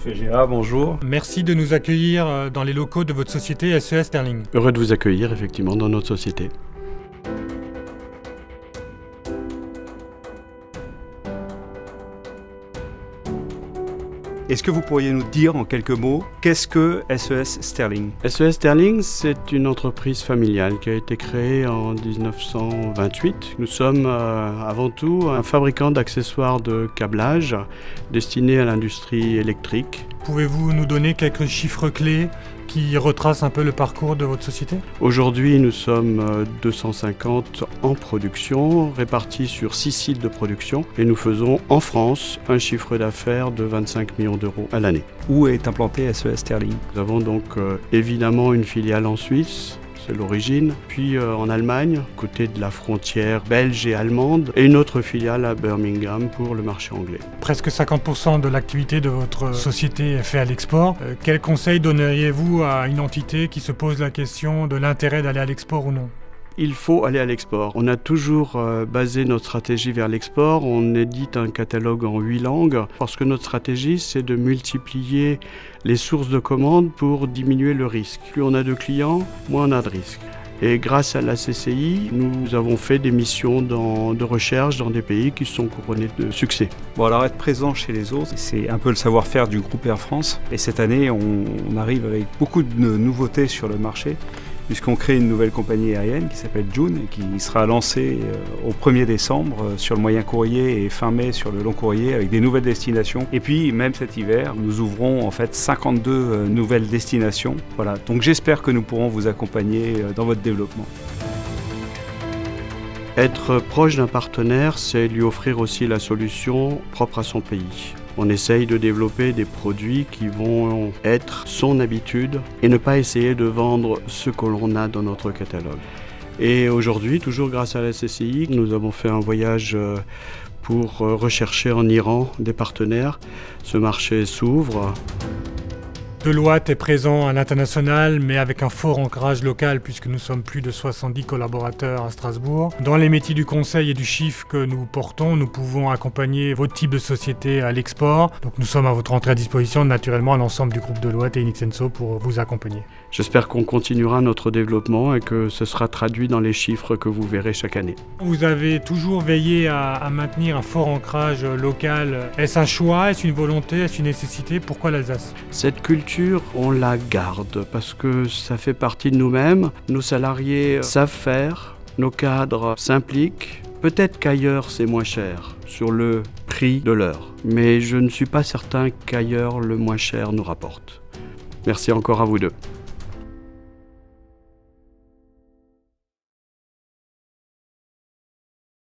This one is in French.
Monsieur Gérard, bonjour. Merci de nous accueillir dans les locaux de votre société SES Sterling. Heureux de vous accueillir effectivement dans notre société. Est-ce que vous pourriez nous dire en quelques mots, qu'est-ce que SES Sterling? SES Sterling, c'est une entreprise familiale qui a été créée en 1928. Nous sommes avant tout un fabricant d'accessoires de câblage destinés à l'industrie électrique. Pouvez-vous nous donner quelques chiffres clés qui retracent un peu le parcours de votre société? Aujourd'hui, nous sommes 250 en production, répartis sur 6 sites de production. Et nous faisons en France un chiffre d'affaires de 25 millions d'euros à l'année. Où est implanté SES Sterling? Nous avons donc évidemment une filiale en Suisse. C'est l'origine, puis en Allemagne, côté de la frontière belge et allemande, et une autre filiale à Birmingham pour le marché anglais. Presque 50% de l'activité de votre société est faite à l'export. Quel conseil donneriez-vous à une entité qui se pose la question de l'intérêt d'aller à l'export ou non? Il faut aller à l'export. On a toujours basé notre stratégie vers l'export. On édite un catalogue en 8 langues parce que notre stratégie, c'est de multiplier les sources de commandes pour diminuer le risque. Plus on a de clients, moins on a de risques. Et grâce à la CCI, nous avons fait des missions de recherche dans des pays qui sont couronnés de succès. Bon, alors être présent chez les autres, c'est un peu le savoir-faire du groupe Air France. Et cette année, on arrive avec beaucoup de nouveautés sur le marché, puisqu'on crée une nouvelle compagnie aérienne qui s'appelle Joon et qui sera lancée au 1er décembre sur le moyen courrier et fin mai sur le long courrier avec des nouvelles destinations. Et puis même cet hiver, nous ouvrons en fait 52 nouvelles destinations. Voilà, donc j'espère que nous pourrons vous accompagner dans votre développement. Être proche d'un partenaire, c'est lui offrir aussi la solution propre à son pays. On essaye de développer des produits qui vont être son habitude et ne pas essayer de vendre ce que l'on a dans notre catalogue. Et aujourd'hui, toujours grâce à la CCI, nous avons fait un voyage pour rechercher en Iran des partenaires. Ce marché s'ouvre. Deloitte est présent à l'international, mais avec un fort ancrage local puisque nous sommes plus de 70 collaborateurs à Strasbourg. Dans les métiers du conseil et du chiffre que nous portons, nous pouvons accompagner votre type de société à l'export. Donc nous sommes à votre entrée à disposition, naturellement, l'ensemble du groupe Deloitte et Inexenso pour vous accompagner. J'espère qu'on continuera notre développement et que ce sera traduit dans les chiffres que vous verrez chaque année. Vous avez toujours veillé à maintenir un fort ancrage local. Est-ce un choix? Est-ce une volonté? Est-ce une nécessité? Pourquoi l'Alsace? Cette culture, on la garde parce que ça fait partie de nous-mêmes. Nos salariés savent faire, nos cadres s'impliquent. Peut-être qu'ailleurs c'est moins cher sur le prix de l'heure, mais je ne suis pas certain qu'ailleurs le moins cher nous rapporte. Merci encore à vous deux.